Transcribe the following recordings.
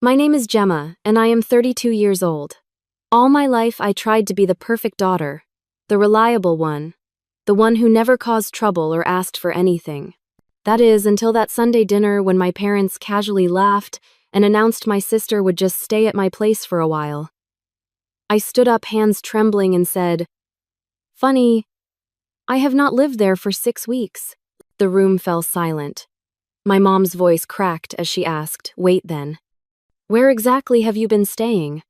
My name is Gemma, and I am 32 years old. All my life I tried to be the perfect daughter, the reliable one, the one who never caused trouble or asked for anything. That is, until that Sunday dinner when my parents casually laughed and announced my sister would just stay at my place for a while. I stood up, hands trembling, and said, "Funny, I have not lived there for 6 weeks." The room fell silent. My mom's voice cracked as she asked, "Wait then. Where exactly have you been staying?"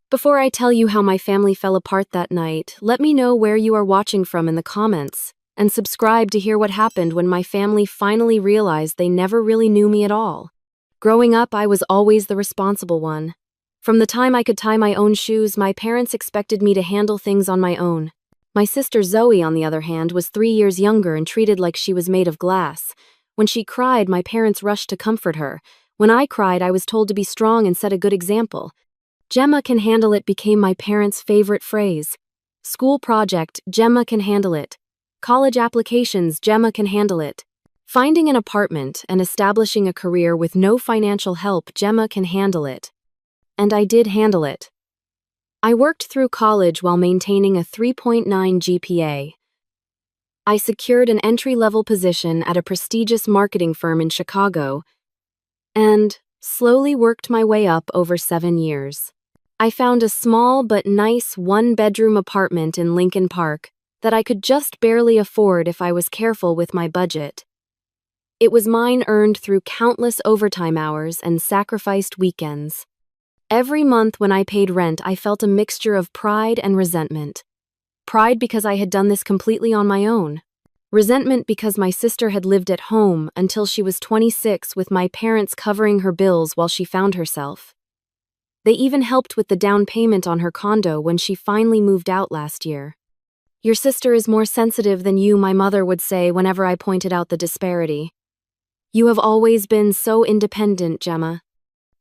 Before I tell you how my family fell apart that night, let me know where you are watching from in the comments, and subscribe to hear what happened when my family finally realized they never really knew me at all. Growing up, I was always the responsible one. From the time I could tie my own shoes, my parents expected me to handle things on my own. My sister Zoe, on the other hand, was 3 years younger and treated like she was made of glass. When she cried, my parents rushed to comfort her. When I cried, I was told to be strong and set a good example. "Gemma can handle it" became my parents' favorite phrase. School project, Gemma can handle it. College applications, Gemma can handle it. Finding an apartment and establishing a career with no financial help, Gemma can handle it. And I did handle it. I worked through college while maintaining a 3.9 GPA. I secured an entry-level position at a prestigious marketing firm in Chicago, and slowly worked my way up over 7 years. I found a small but nice one-bedroom apartment in Lincoln Park that I could just barely afford if I was careful with my budget. It was mine, earned through countless overtime hours and sacrificed weekends. Every month when I paid rent, I felt a mixture of pride and resentment. Pride because I had done this completely on my own. Resentment because my sister had lived at home until she was 26 with my parents covering her bills while she found herself. They even helped with the down payment on her condo when she finally moved out last year. "Your sister is more sensitive than you," my mother would say whenever I pointed out the disparity. "You have always been so independent, Gemma."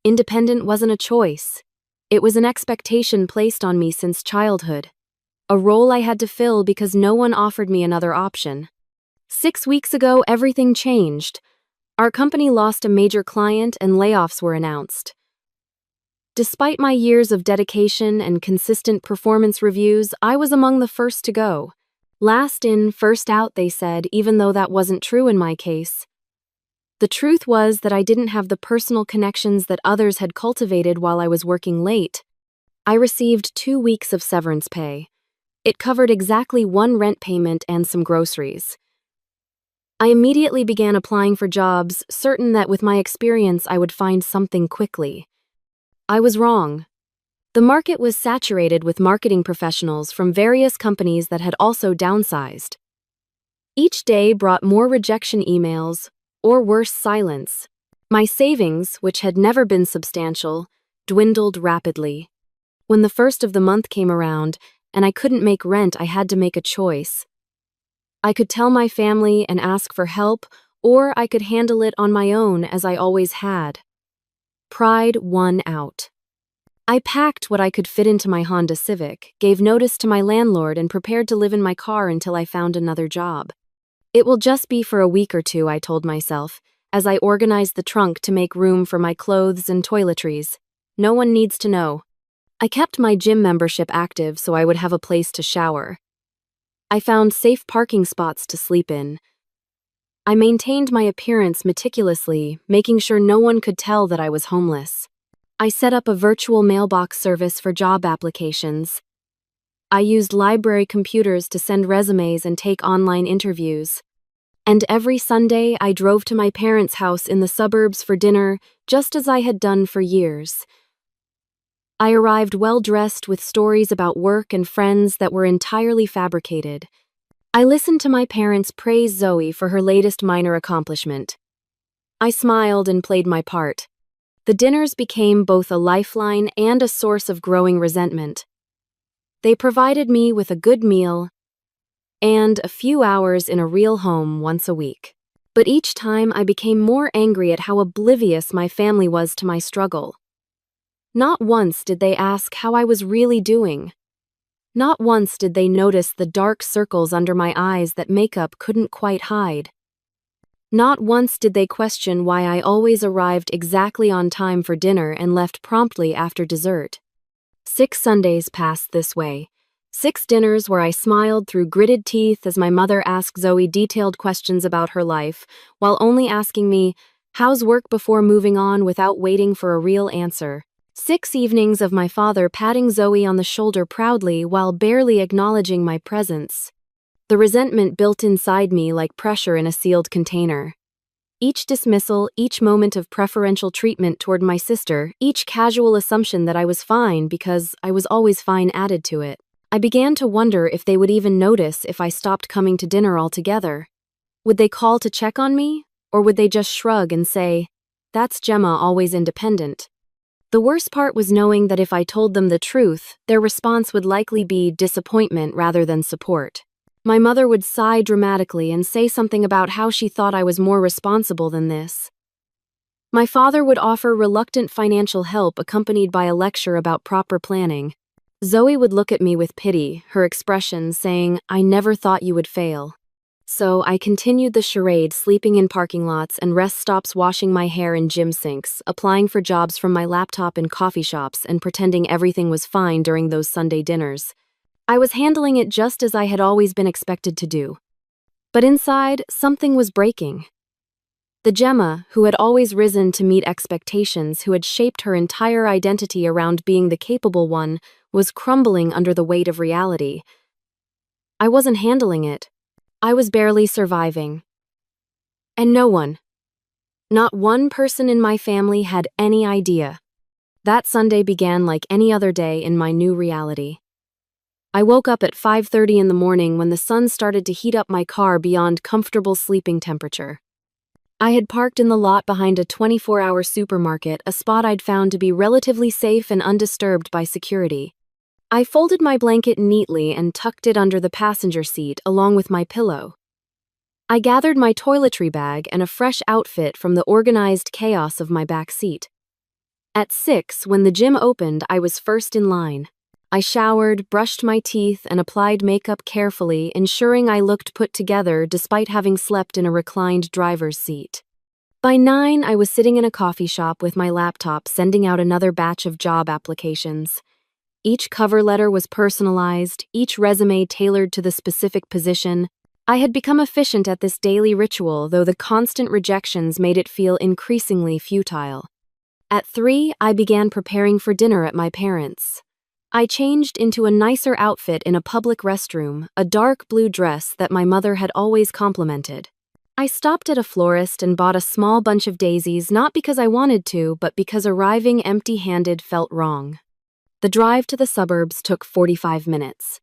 Independent wasn't a choice. It was an expectation placed on me since childhood. A role I had to fill because no one offered me another option. 6 weeks ago, everything changed. Our company lost a major client and layoffs were announced. Despite my years of dedication and consistent performance reviews, I was among the first to go. Last in, first out, they said, even though that wasn't true in my case. The truth was that I didn't have the personal connections that others had cultivated while I was working late. I received 2 weeks of severance pay. It covered exactly 1 rent payment and some groceries. I immediately began applying for jobs, certain that with my experience I would find something quickly. I was wrong. The market was saturated with marketing professionals from various companies that had also downsized. Each day brought more rejection emails, or worse, silence. My savings, which had never been substantial, dwindled rapidly. When the first of the month came around and I couldn't make rent, I had to make a choice. I could tell my family and ask for help, or I could handle it on my own as I always had. Pride won out. I packed what I could fit into my Honda Civic, gave notice to my landlord, and prepared to live in my car until I found another job. "It will just be for a week or 2, I told myself, as I organized the trunk to make room for my clothes and toiletries. "No one needs to know." I kept my gym membership active so I would have a place to shower. I found safe parking spots to sleep in. I maintained my appearance meticulously, making sure no one could tell that I was homeless. I set up a virtual mailbox service for job applications. I used library computers to send resumes and take online interviews. And every Sunday, I drove to my parents' house in the suburbs for dinner, just as I had done for years. I arrived well-dressed with stories about work and friends that were entirely fabricated. I listened to my parents praise Zoe for her latest minor accomplishment. I smiled and played my part. The dinners became both a lifeline and a source of growing resentment. They provided me with a good meal and a few hours in a real home once a week. But each time I became more angry at how oblivious my family was to my struggle. Not once did they ask how I was really doing. Not once did they notice the dark circles under my eyes that makeup couldn't quite hide. Not once did they question why I always arrived exactly on time for dinner and left promptly after dessert. 6 Sundays passed this way. 6 dinners where I smiled through gritted teeth as my mother asked Zoe detailed questions about her life, while only asking me, "How's work?" before moving on without waiting for a real answer. 6 evenings of my father patting Zoe on the shoulder proudly while barely acknowledging my presence. The resentment built inside me like pressure in a sealed container. Each dismissal, each moment of preferential treatment toward my sister, each casual assumption that I was fine because I was always fine added to it. I began to wonder if they would even notice if I stopped coming to dinner altogether. Would they call to check on me? Or would they just shrug and say, "That's Gemma, always independent"? The worst part was knowing that if I told them the truth, their response would likely be disappointment rather than support. My mother would sigh dramatically and say something about how she thought I was more responsible than this. My father would offer reluctant financial help accompanied by a lecture about proper planning. Zoe would look at me with pity, her expression saying, "I never thought you would fail." So I continued the charade, sleeping in parking lots and rest stops, washing my hair in gym sinks, applying for jobs from my laptop in coffee shops, and pretending everything was fine during those Sunday dinners. I was handling it just as I had always been expected to do. But inside, something was breaking. The Gemma, who had always risen to meet expectations, who had shaped her entire identity around being the capable one, was crumbling under the weight of reality. I wasn't handling it. I was barely surviving. And no one, not one person in my family had any idea. That Sunday began like any other day in my new reality. I woke up at 5:30 in the morning when the sun started to heat up my car beyond comfortable sleeping temperature. I had parked in the lot behind a 24-hour supermarket, a spot I'd found to be relatively safe and undisturbed by security. I folded my blanket neatly and tucked it under the passenger seat along with my pillow. I gathered my toiletry bag and a fresh outfit from the organized chaos of my back seat. At 6, when the gym opened, I was first in line. I showered, brushed my teeth, and applied makeup carefully, ensuring I looked put together despite having slept in a reclined driver's seat. By 9, I was sitting in a coffee shop with my laptop, sending out another batch of job applications. Each cover letter was personalized, each resume tailored to the specific position. I had become efficient at this daily ritual, though the constant rejections made it feel increasingly futile. At 3, I began preparing for dinner at my parents'. I changed into a nicer outfit in a public restroom, a dark blue dress that my mother had always complimented. I stopped at a florist and bought a small bunch of daisies, not because I wanted to, but because arriving empty-handed felt wrong. The drive to the suburbs took 45 minutes.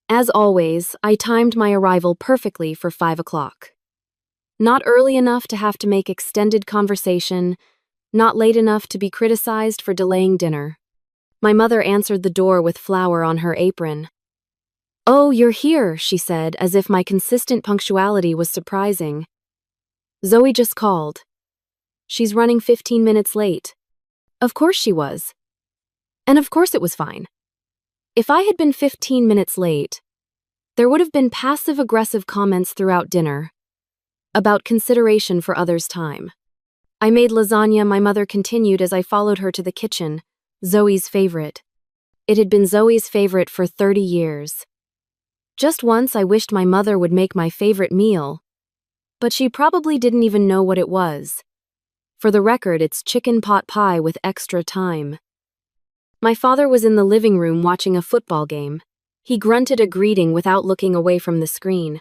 As always, I timed my arrival perfectly for 5 o'clock. Not early enough to have to make extended conversation, not late enough to be criticized for delaying dinner. My mother answered the door with flour on her apron. "Oh, you're here," she said, as if my consistent punctuality was surprising. "Zoe just called. She's running 15 minutes late." Of course she was. And of course it was fine. If I had been 15 minutes late, there would have been passive-aggressive comments throughout dinner about consideration for others' time. "I made lasagna," my mother continued as I followed her to the kitchen. Zoe's favorite. It had been Zoe's favorite for 30 years. Just once I wished my mother would make my favorite meal, but she probably didn't even know what it was. For the record, it's chicken pot pie with extra thyme. My father was in the living room watching a football game. He grunted a greeting without looking away from the screen.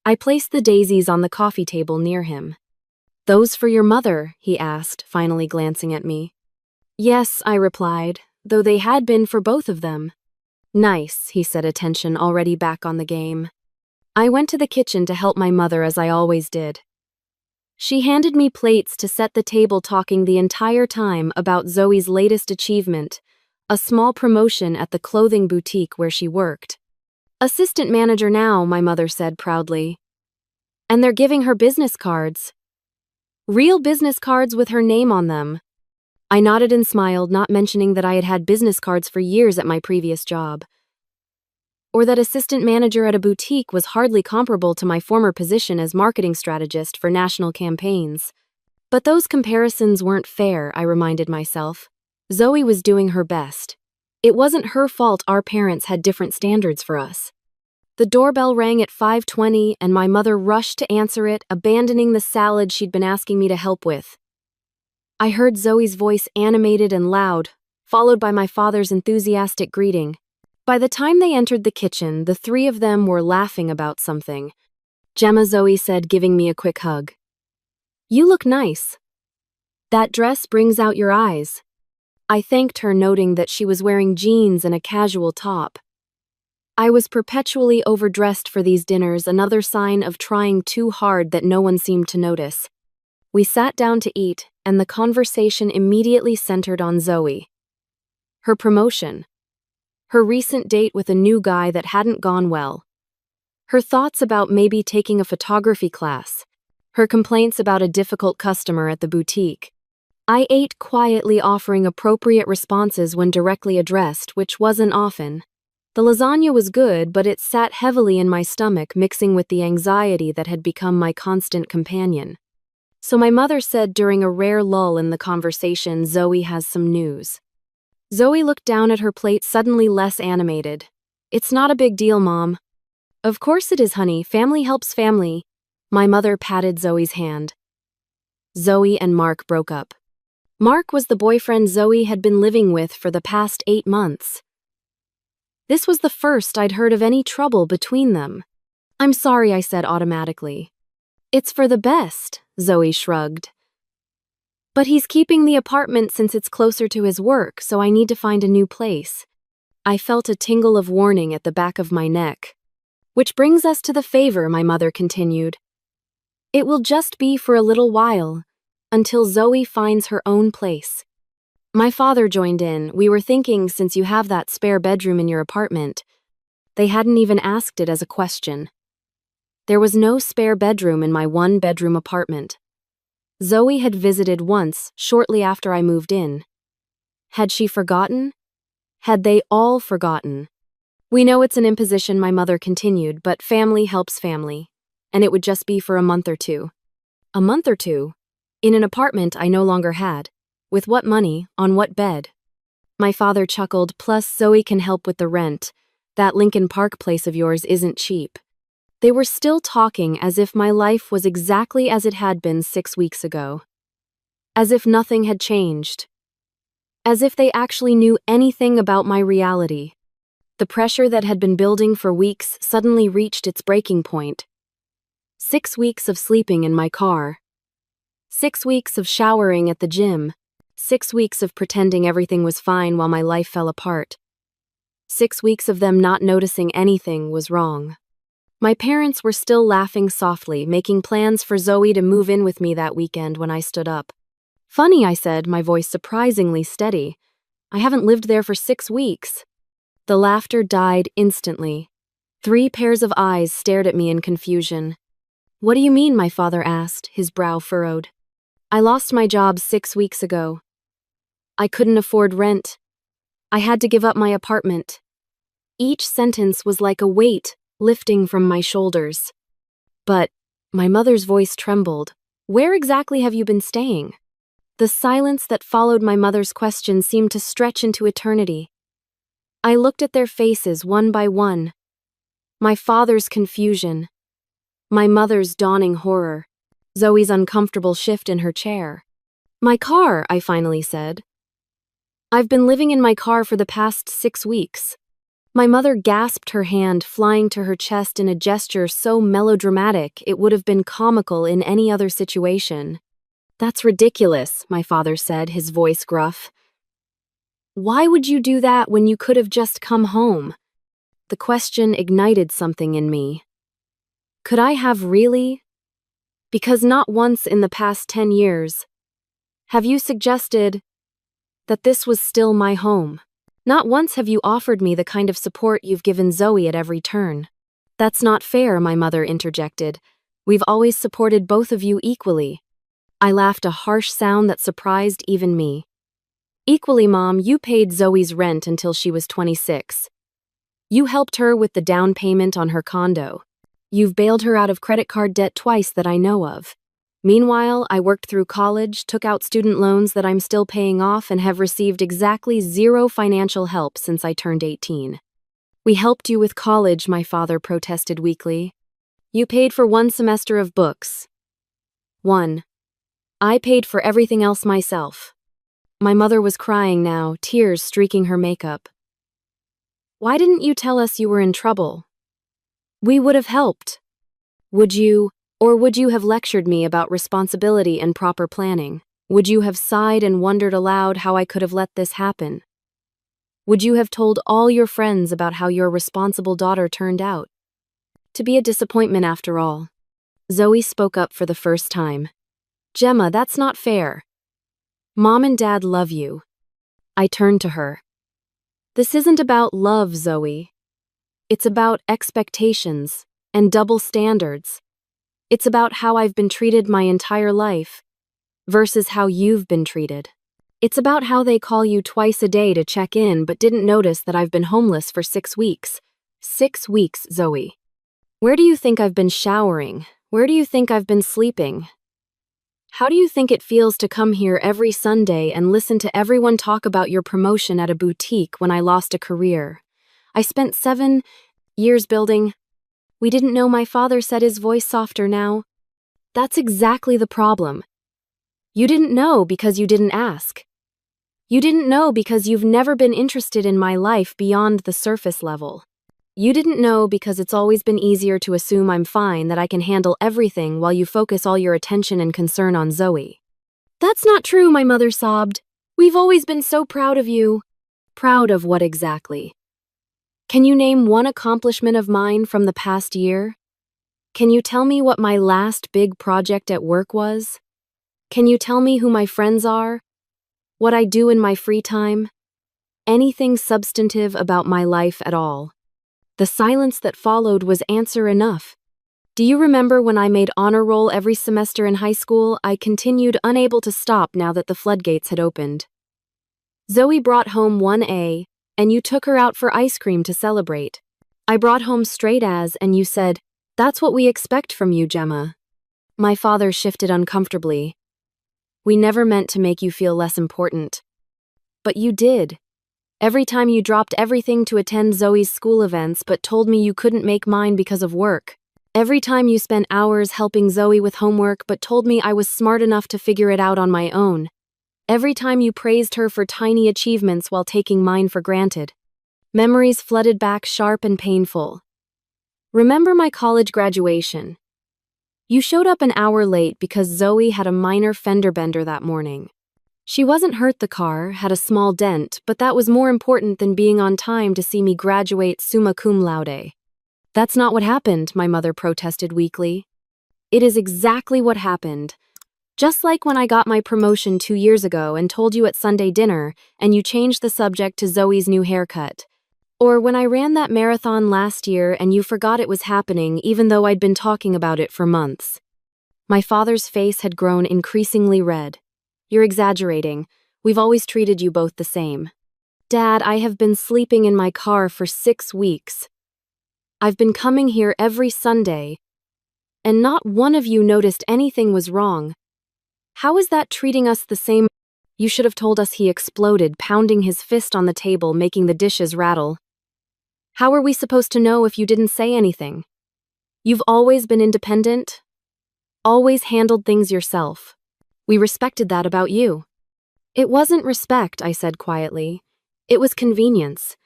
I placed the daisies on the coffee table near him. "Those for your mother?" he asked, finally glancing at me. "Yes," I replied, though they had been for both of them. "Nice," he said, attention already back on the game. I went to the kitchen to help my mother as I always did. She handed me plates to set the table, talking the entire time about Zoe's latest achievement, a small promotion at the clothing boutique where she worked. "Assistant manager now," my mother said proudly. "And they're giving her business cards. Real business cards with her name on them." I nodded and smiled, not mentioning that I had had business cards for years at my previous job. or that assistant manager at a boutique was hardly comparable to my former position as marketing strategist for national campaigns. But those comparisons weren't fair, I reminded myself. Zoe was doing her best. It wasn't her fault our parents had different standards for us. The doorbell rang at 5:20 and my mother rushed to answer it, abandoning the salad she'd been asking me to help with. I heard Zoe's voice animated and loud, followed by my father's enthusiastic greeting. By the time they entered the kitchen, the three of them were laughing about something. "Gemma," Zoe said, giving me a quick hug. "You look nice. That dress brings out your eyes." I thanked her, noting that she was wearing jeans and a casual top. I was perpetually overdressed for these dinners, another sign of trying too hard that no one seemed to notice. We sat down to eat, and the conversation immediately centered on Zoe. Her promotion. Her recent date with a new guy that hadn't gone well. Her thoughts about maybe taking a photography class. Her complaints about a difficult customer at the boutique. I ate quietly, offering appropriate responses when directly addressed, which wasn't often. The lasagna was good, but it sat heavily in my stomach, mixing with the anxiety that had become my constant companion. So my mother said during a rare lull in the conversation, "Zoe has some news." Zoe looked down at her plate, suddenly less animated. "It's not a big deal, Mom." "Of course it is, honey. Family helps family." My mother patted Zoe's hand. Zoe and Mark broke up. Mark was the boyfriend Zoe had been living with for the past 8 months. This was the first I'd heard of any trouble between them. "I'm sorry," I said automatically. "It's for the best," Zoe shrugged. "But he's keeping the apartment since it's closer to his work, so I need to find a new place." I felt a tingle of warning at the back of my neck. "Which brings us to the favor," my mother continued. "It will just be for a little while, until Zoe finds her own place." My father joined in. "We were thinking, since you have that spare bedroom in your apartment." They hadn't even asked it as a question. There was no spare bedroom in my one-bedroom apartment. Zoe had visited once, shortly after I moved in. Had she forgotten? Had they all forgotten? "We know it's an imposition," my mother continued, "but family helps family. And it would just be for a month or two." A month or two? In an apartment I no longer had. With what money, on what bed? My father chuckled, "Plus Zoe can help with the rent. That Lincoln Park place of yours isn't cheap." They were still talking as if my life was exactly as it had been 6 weeks ago. As if nothing had changed. As if they actually knew anything about my reality. The pressure that had been building for weeks suddenly reached its breaking point. 6 weeks of sleeping in my car. 6 weeks of showering at the gym. 6 weeks of pretending everything was fine while my life fell apart. 6 weeks of them not noticing anything was wrong. My parents were still laughing softly, making plans for Zoe to move in with me that weekend when I stood up. "Funny," I said, my voice surprisingly steady. "I haven't lived there for 6 weeks." The laughter died instantly. 3 pairs of eyes stared at me in confusion. "What do you mean?" my father asked, his brow furrowed. "I lost my job 6 weeks ago. I couldn't afford rent. I had to give up my apartment." Each sentence was like a weight lifting from my shoulders. "But," my mother's voice trembled, "where exactly have you been staying?" The silence that followed my mother's question seemed to stretch into eternity. I looked at their faces one by one. My father's confusion. My mother's dawning horror. Zoe's uncomfortable shift in her chair. "My car," I finally said. "I've been living in my car for the past 6 weeks." My mother gasped, her hand flying to her chest in a gesture so melodramatic it would have been comical in any other situation. "That's ridiculous," my father said, his voice gruff. "Why would you do that when you could have just come home?" The question ignited something in me. Could I have really? Because not once in the past 10 years have you suggested that this was still my home. Not once have you offered me the kind of support you've given Zoe at every turn. "That's not fair," my mother interjected. "We've always supported both of you equally." I laughed, a harsh sound that surprised even me. "Equally, Mom, you paid Zoe's rent until she was 26. You helped her with the down payment on her condo. You've bailed her out of credit card debt twice that I know of. Meanwhile, I worked through college, took out student loans that I'm still paying off, and have received exactly zero financial help since I turned 18. We helped you with college, my father protested weakly. You paid for 1 semester of books. 1. I paid for everything else myself. My mother was crying now, tears streaking her makeup. Why didn't you tell us you were in trouble? We would have helped. Would you have lectured me about responsibility and proper planning? Would you have sighed and wondered aloud how I could have let this happen? Would you have told all your friends about how your responsible daughter turned out? To be a disappointment after all. Zoe spoke up for the first time. Gemma, that's not fair. Mom and Dad love you. I turned to her. This isn't about love, Zoe. It's about expectations and double standards. It's about how I've been treated my entire life versus how you've been treated. It's about how they call you twice a day to check in but didn't notice that I've been homeless for 6 weeks. 6 weeks, Zoe. Where do you think I've been showering? Where do you think I've been sleeping? How do you think it feels to come here every Sunday and listen to everyone talk about your promotion at a boutique when I lost a career? I spent 7 years building. We didn't know, my father said, his voice softer now. That's exactly the problem. You didn't know because you didn't ask. You didn't know because you've never been interested in my life beyond the surface level. You didn't know because it's always been easier to assume I'm fine, that I can handle everything while you focus all your attention and concern on Zoe. That's not true, my mother sobbed. We've always been so proud of you. Proud of what exactly? Can you name one accomplishment of mine from the past year? Can you tell me what my last big project at work was? Can you tell me who my friends are? What I do in my free time? Anything substantive about my life at all? The silence that followed was answer enough. Do you remember when I made honor roll every semester in high school? I continued, unable to stop now that the floodgates had opened. Zoe brought home 1A, and you took her out for ice cream to celebrate. I brought home straight A's, and you said, that's what we expect from you, Gemma. My father shifted uncomfortably. We never meant to make you feel less important. But you did. Every time you dropped everything to attend Zoe's school events but told me you couldn't make mine because of work. Every time you spent hours helping Zoe with homework but told me I was smart enough to figure it out on my own. Every time you praised her for tiny achievements while taking mine for granted. Memories flooded back, sharp and painful. Remember my college graduation? You showed up an hour late because Zoe had a minor fender bender that morning. She wasn't hurt, the car had a small dent, but that was more important than being on time to see me graduate summa cum laude. That's not what happened, my mother protested weakly. It is exactly what happened. Just like when I got my promotion 2 years ago and told you at Sunday dinner, and you changed the subject to Zoe's new haircut. Or when I ran that marathon last year and you forgot it was happening even though I'd been talking about it for months. My father's face had grown increasingly red. You're exaggerating. We've always treated you both the same. Dad, I have been sleeping in my car for 6 weeks. I've been coming here every Sunday, and not one of you noticed anything was wrong. How is that treating us the same? You should have told us, he exploded, pounding his fist on the table, making the dishes rattle. How are we supposed to know if you didn't say anything? You've always been independent, always handled things yourself. We respected that about you. It wasn't respect, I said quietly. It was convenience.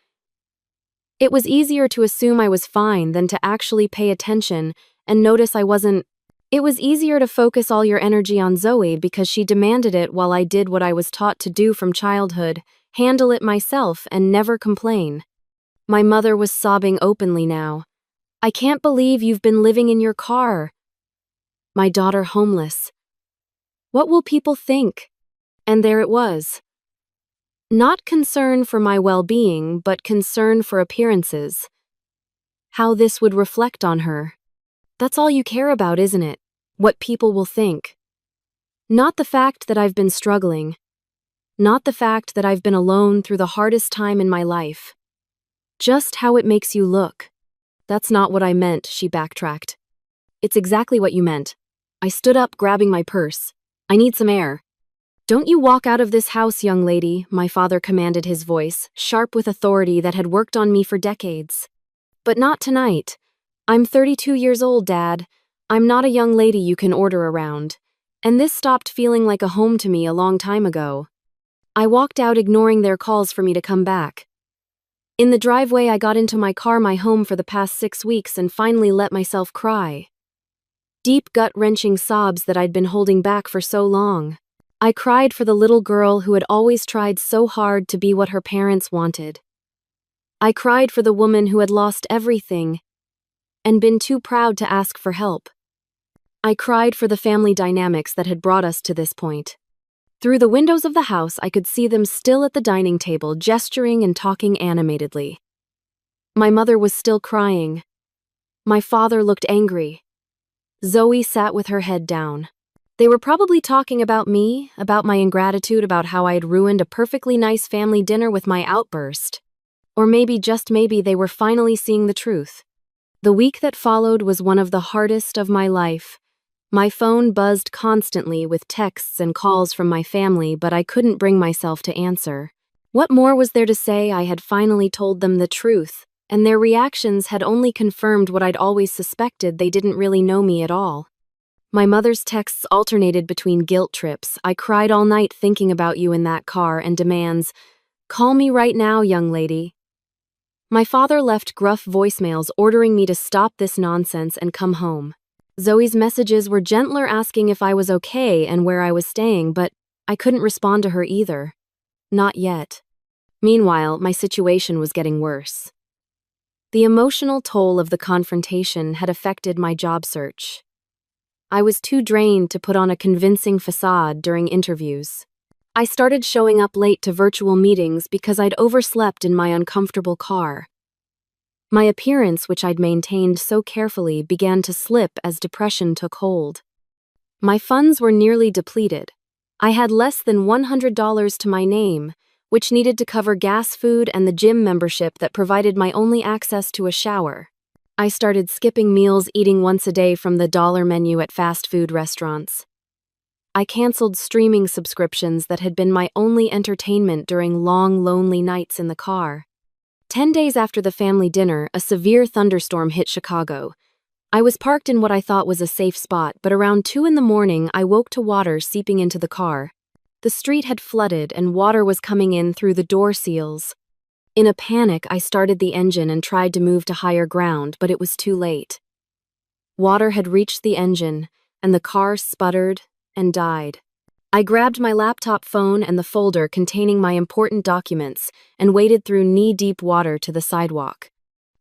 It was easier to assume I was fine than to actually pay attention and notice I wasn't. It was easier to focus all your energy on Zoe because she demanded it while I did what I was taught to do from childhood, handle it myself and never complain. My mother was sobbing openly now. I can't believe you've been living in your car. My daughter homeless. What will people think? And there it was. Not concern for my well-being, but concern for appearances. How this would reflect on her. That's all you care about, isn't it? What people will think. Not the fact that I've been struggling. Not the fact that I've been alone through the hardest time in my life. Just how it makes you look. That's not what I meant, she backtracked. It's exactly what you meant. I stood up, grabbing my purse. I need some air. Don't you walk out of this house, young lady, my father commanded, his voice, sharp with authority that had worked on me for decades. But not tonight. I'm 32 years old, Dad. I'm not a young lady you can order around. And this stopped feeling like a home to me a long time ago. I walked out, ignoring their calls for me to come back. In the driveway, I got into my car, my home for the past 6 weeks, and finally let myself cry. Deep, gut-wrenching sobs that I'd been holding back for so long. I cried for the little girl who had always tried so hard to be what her parents wanted. I cried for the woman who had lost everything and been too proud to ask for help. I cried for the family dynamics that had brought us to this point. Through the windows of the house, I could see them still at the dining table, gesturing and talking animatedly. My mother was still crying. My father looked angry. Zoe sat with her head down. They were probably talking about me, about my ingratitude, about how I had ruined a perfectly nice family dinner with my outburst. Or maybe, just maybe, they were finally seeing the truth. The week that followed was one of the hardest of my life. My phone buzzed constantly with texts and calls from my family, but I couldn't bring myself to answer. What more was there to say? I had finally told them the truth, and their reactions had only confirmed what I'd always suspected: they didn't really know me at all. My mother's texts alternated between guilt trips. I cried all night thinking about you in that car, and demands, "Call me right now, young lady." My father left gruff voicemails ordering me to stop this nonsense and come home. Zoe's messages were gentler, asking if I was okay and where I was staying, but I couldn't respond to her either. Not yet. Meanwhile, my situation was getting worse. The emotional toll of the confrontation had affected my job search. I was too drained to put on a convincing facade during interviews. I started showing up late to virtual meetings because I'd overslept in my uncomfortable car. My appearance, which I'd maintained so carefully, began to slip as depression took hold. My funds were nearly depleted. I had less than $100 to my name, which needed to cover gas, food, and the gym membership that provided my only access to a shower. I started skipping meals, eating once a day from the dollar menu at fast food restaurants. I canceled streaming subscriptions that had been my only entertainment during long, lonely nights in the car. 10 days after the family dinner, a severe thunderstorm hit Chicago. I was parked in what I thought was a safe spot, but around 2 in the morning, I woke to water seeping into the car. The street had flooded, and water was coming in through the door seals. In a panic, I started the engine and tried to move to higher ground, but it was too late. Water had reached the engine, and the car sputtered and died. I grabbed my laptop phone and the folder containing my important documents and waded through knee-deep water to the sidewalk.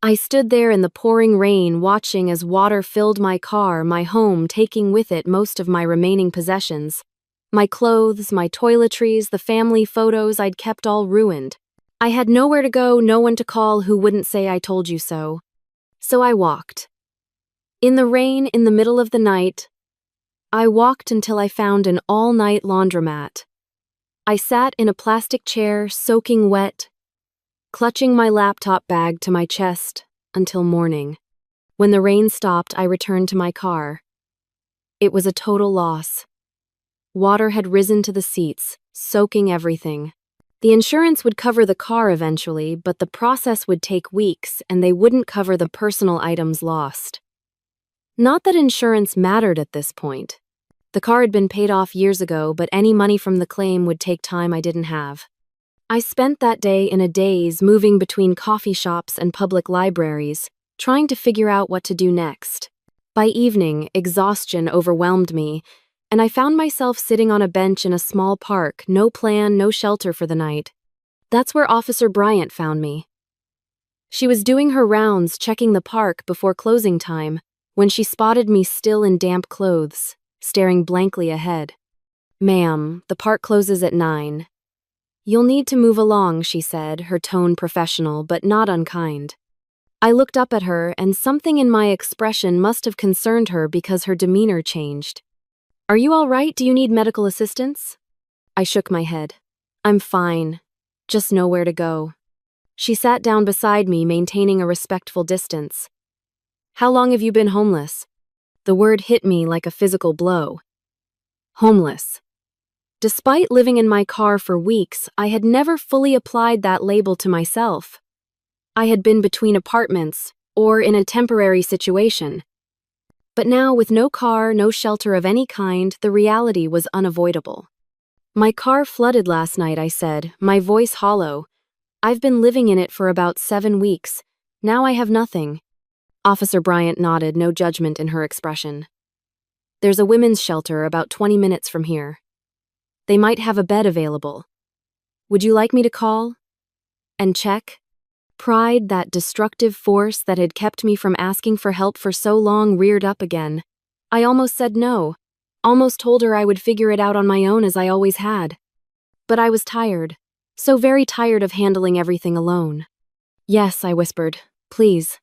I stood there in the pouring rain, watching as water filled my car, my home, taking with it most of my remaining possessions. My clothes, my toiletries, the family photos I'd kept, all ruined. I had nowhere to go, no one to call who wouldn't say I told you so. So I walked. In the rain, in the middle of the night, I walked until I found an all-night laundromat. I sat in a plastic chair, soaking wet, clutching my laptop bag to my chest until morning. When the rain stopped, I returned to my car. It was a total loss. Water had risen to the seats, soaking everything. The insurance would cover the car eventually, but the process would take weeks, and they wouldn't cover the personal items lost. Not that insurance mattered at this point. The car had been paid off years ago, but any money from the claim would take time I didn't have. I spent that day in a daze, moving between coffee shops and public libraries, trying to figure out what to do next. By evening, exhaustion overwhelmed me, and I found myself sitting on a bench in a small park, no plan, no shelter for the night. That's where Officer Bryant found me. She was doing her rounds, checking the park before closing time, when she spotted me still in damp clothes, staring blankly ahead. "Ma'am, the park closes at 9. You'll need to move along," she said, her tone professional but not unkind. I looked up at her, and something in my expression must have concerned her because her demeanor changed. "Are you all right? Do you need medical assistance?" I shook my head. "I'm fine. Just nowhere to go." She sat down beside me, maintaining a respectful distance. How long have you been homeless? The word hit me like a physical blow. Homeless. Despite living in my car for weeks, I had never fully applied that label to myself. I had been between apartments, or in a temporary situation. But now, with no car, no shelter of any kind, the reality was unavoidable. My car flooded last night, I said, my voice hollow. I've been living in it for about 7 weeks. Now I have nothing. Officer Bryant nodded, no judgment in her expression. There's a women's shelter about 20 minutes from here. They might have a bed available. Would you like me to call? And check? Pride, that destructive force that had kept me from asking for help for so long, reared up again. I almost said no. Almost told her I would figure it out on my own as I always had. But I was tired. So very tired of handling everything alone. Yes, I whispered. Please.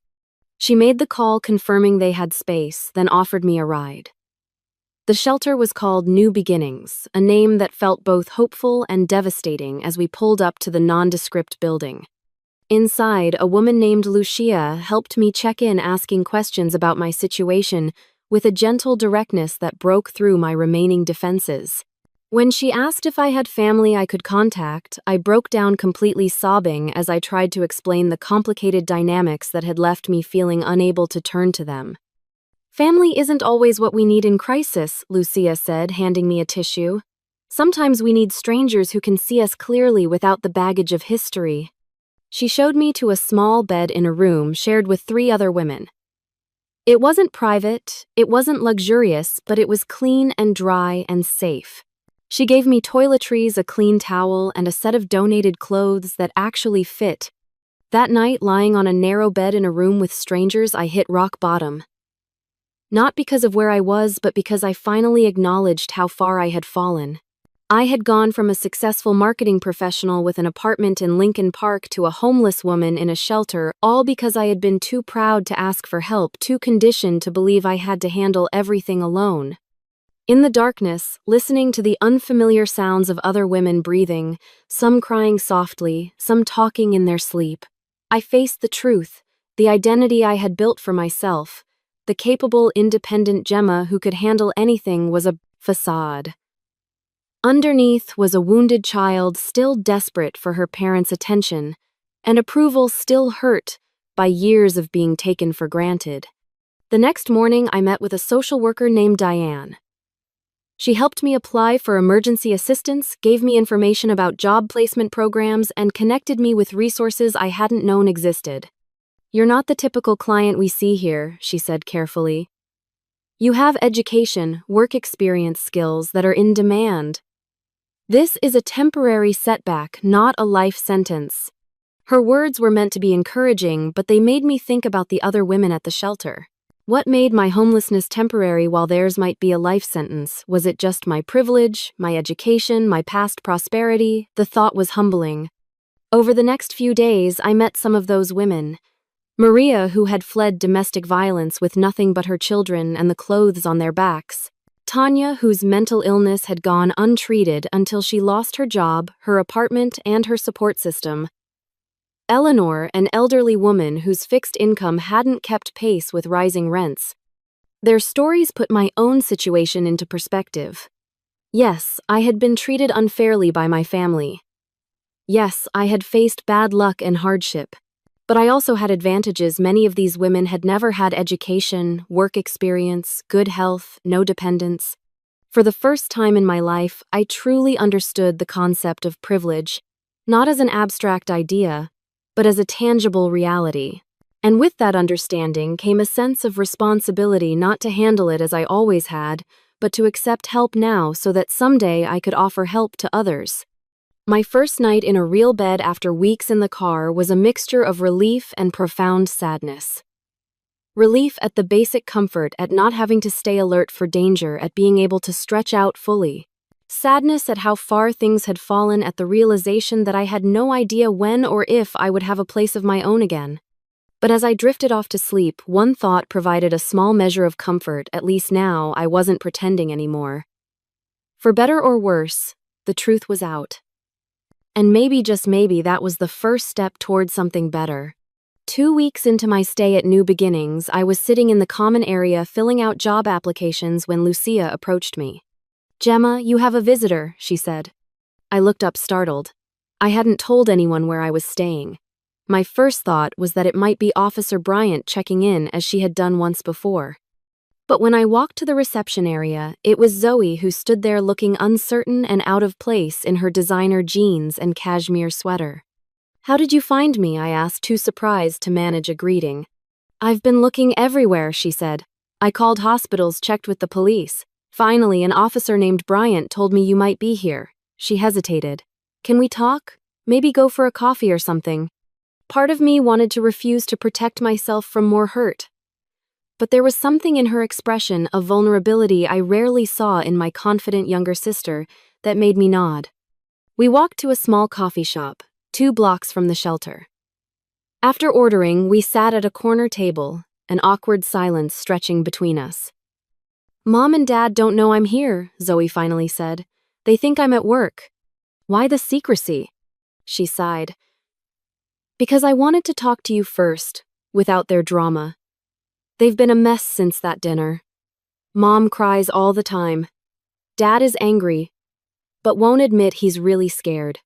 She made the call, confirming they had space, then offered me a ride. The shelter was called New Beginnings, a name that felt both hopeful and devastating as we pulled up to the nondescript building. Inside, a woman named Lucia helped me check in, asking questions about my situation with a gentle directness that broke through my remaining defenses. When she asked if I had family I could contact, I broke down, completely sobbing as I tried to explain the complicated dynamics that had left me feeling unable to turn to them. Family isn't always what we need in crisis, Lucia said, handing me a tissue. Sometimes we need strangers who can see us clearly without the baggage of history. She showed me to a small bed in a room shared with 3 other women. It wasn't private, it wasn't luxurious, but it was clean and dry and safe. She gave me toiletries, a clean towel, and a set of donated clothes that actually fit. That night, lying on a narrow bed in a room with strangers, I hit rock bottom. Not because of where I was, but because I finally acknowledged how far I had fallen. I had gone from a successful marketing professional with an apartment in Lincoln Park to a homeless woman in a shelter, all because I had been too proud to ask for help, too conditioned to believe I had to handle everything alone. In the darkness, listening to the unfamiliar sounds of other women breathing, some crying softly, some talking in their sleep, I faced the truth, the identity I had built for myself. The capable, independent Gemma who could handle anything was a facade. Underneath was a wounded child still desperate for her parents' attention, and approval still hurt by years of being taken for granted. The next morning, I met with a social worker named Diane. She helped me apply for emergency assistance, gave me information about job placement programs, and connected me with resources I hadn't known existed. You're not the typical client we see here, she said carefully. You have education, work experience, skills that are in demand. This is a temporary setback, not a life sentence. Her words were meant to be encouraging, but they made me think about the other women at the shelter. What made my homelessness temporary while theirs might be a life sentence? Was it just my privilege, my education, my past prosperity? The thought was humbling. Over the next few days, I met some of those women. Maria, who had fled domestic violence with nothing but her children and the clothes on their backs. Tanya, whose mental illness had gone untreated until she lost her job, her apartment, and her support system. Eleanor, an elderly woman whose fixed income hadn't kept pace with rising rents. Their stories put my own situation into perspective. Yes, I had been treated unfairly by my family. Yes, I had faced bad luck and hardship. But I also had advantages. Many of these women had never had education, work experience, good health, no dependents. For the first time in my life, I truly understood the concept of privilege, not as an abstract idea, but as a tangible reality. And with that understanding came a sense of responsibility, not to handle it as I always had, but to accept help now so that someday I could offer help to others. My first night in a real bed after weeks in the car was a mixture of relief and profound sadness. Relief at the basic comfort, at not having to stay alert for danger, at being able to stretch out fully. Sadness at how far things had fallen, at the realization that I had no idea when or if I would have a place of my own again. But as I drifted off to sleep, one thought provided a small measure of comfort. At least now I wasn't pretending anymore. For better or worse, the truth was out. And maybe, just maybe, that was the first step toward something better. 2 weeks into my stay at New Beginnings, I was sitting in the common area filling out job applications when Lucia approached me. "Gemma, you have a visitor," she said. I looked up startled. I hadn't told anyone where I was staying. My first thought was that it might be Officer Bryant checking in as she had done once before. But when I walked to the reception area, it was Zoe who stood there looking uncertain and out of place in her designer jeans and cashmere sweater. "How did you find me?" I asked, too surprised to manage a greeting. "I've been looking everywhere," she said. "I called hospitals, checked with the police. Finally, an officer named Bryant told me you might be here." She hesitated. "Can we talk? Maybe go for a coffee or something?" Part of me wanted to refuse to protect myself from more hurt. But there was something in her expression of vulnerability I rarely saw in my confident younger sister that made me nod. We walked to a small coffee shop, 2 blocks from the shelter. After ordering, we sat at a corner table, an awkward silence stretching between us. "Mom and Dad don't know I'm here," Zoe finally said. "They think I'm at work." "Why the secrecy?" She sighed. "Because I wanted to talk to you first, without their drama. They've been a mess since that dinner. Mom cries all the time. Dad is angry, but won't admit he's really scared.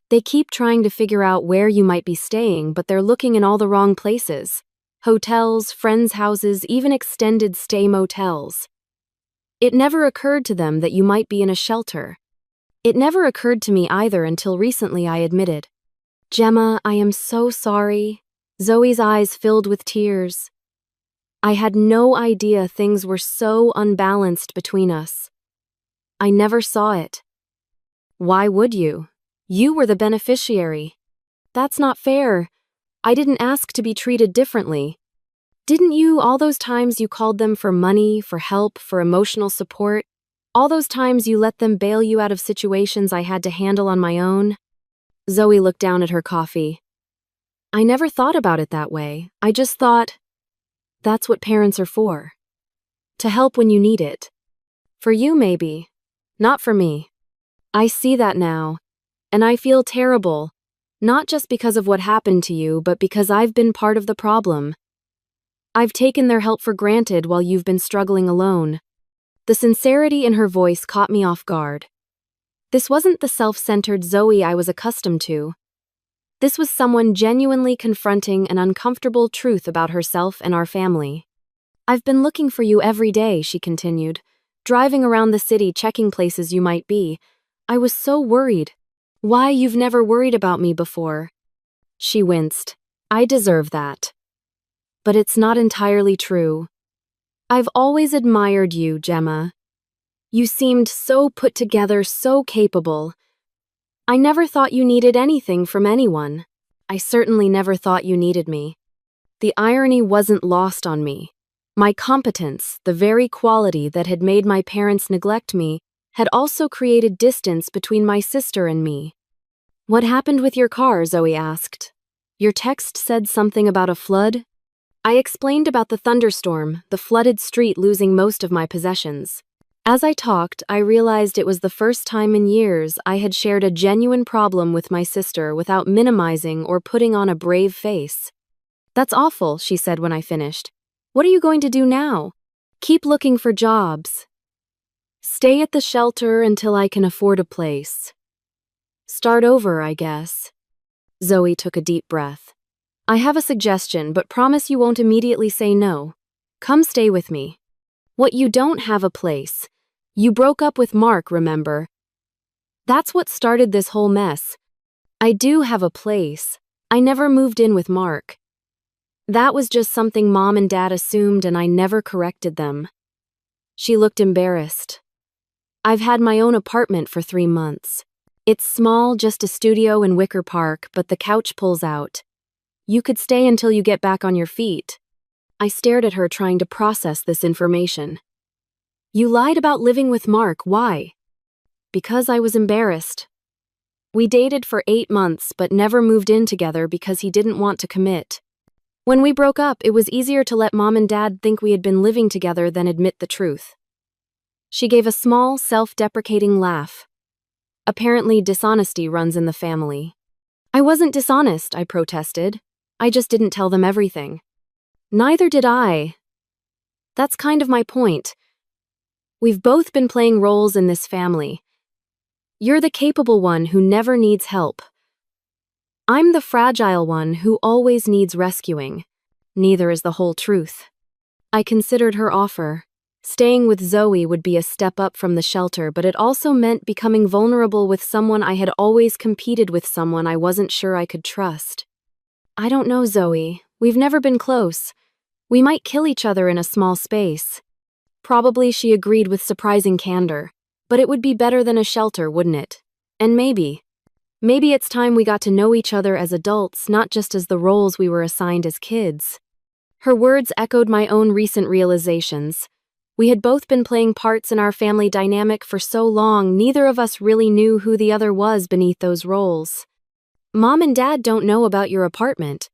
They keep trying to figure out where you might be staying, but they're looking in all the wrong places. Hotels, friends' houses, even extended stay motels. It never occurred to them that you might be in a shelter. It never occurred to me either until recently, I admitted. "Gemma, I am so sorry." Zoe's eyes filled with tears. "I had no idea things were so unbalanced between us. I never saw it." "Why would you? You were the beneficiary." "That's not fair. I didn't ask to be treated differently." "Didn't you, all those times you called them for money, for help, for emotional support? All those times you let them bail you out of situations I had to handle on my own?" Zoe looked down at her coffee. "I never thought about it that way. I just thought, that's what parents are for. To help when you need it. For you, maybe. Not for me. I see that now. And I feel terrible. Not just because of what happened to you, but because I've been part of the problem. I've taken their help for granted while you've been struggling alone." The sincerity in her voice caught me off guard. This wasn't the self-centered Zoe I was accustomed to. This was someone genuinely confronting an uncomfortable truth about herself and our family. "I've been looking for you every day," she continued, "driving around the city checking places you might be. I was so worried." "Why, you've never worried about me before." She winced. "I deserve that. But it's not entirely true. I've always admired you, Gemma. You seemed so put together, so capable. I never thought you needed anything from anyone. I certainly never thought you needed me." The irony wasn't lost on me. My competence, the very quality that had made my parents neglect me, had also created distance between my sister and me. "What happened with your car?" Zoe asked. "Your text said something about a flood?" I explained about the thunderstorm, the flooded street, losing most of my possessions. As I talked, I realized it was the first time in years I had shared a genuine problem with my sister without minimizing or putting on a brave face. "That's awful," she said when I finished. "What are you going to do now?" "Keep looking for jobs. Stay at the shelter until I can afford a place. Start over, I guess." Zoe took a deep breath. "I have a suggestion, but promise you won't immediately say no. Come stay with me." "What, you don't have a place? You broke up with Mark, remember? That's what started this whole mess." "I do have a place. I never moved in with Mark. That was just something Mom and Dad assumed and I never corrected them." She looked embarrassed. "I've had my own apartment for 3 months. It's small, just a studio in Wicker Park, but the couch pulls out. You could stay until you get back on your feet." I stared at her, trying to process this information. "You lied about living with Mark, why?" "Because I was embarrassed. We dated for 8 months but never moved in together because he didn't want to commit. When we broke up, it was easier to let Mom and Dad think we had been living together than admit the truth." She gave a small, self-deprecating laugh. Apparently, dishonesty runs in the family. I wasn't dishonest, I protested. I just didn't tell them everything. Neither did I. That's kind of my point. We've both been playing roles in this family. You're the capable one who never needs help. I'm the fragile one who always needs rescuing. Neither is the whole truth. I considered her offer. Staying with Zoe would be a step up from the shelter, but it also meant becoming vulnerable with someone I had always competed with, someone I wasn't sure I could trust. I don't know, Zoe. We've never been close. We might kill each other in a small space. Probably, she agreed with surprising candor. But it would be better than a shelter, wouldn't it? And maybe it's time we got to know each other as adults, not just as the roles we were assigned as kids. Her words echoed my own recent realizations. We had both been playing parts in our family dynamic for so long, neither of us really knew who the other was beneath those roles. Mom and Dad don't know about your apartment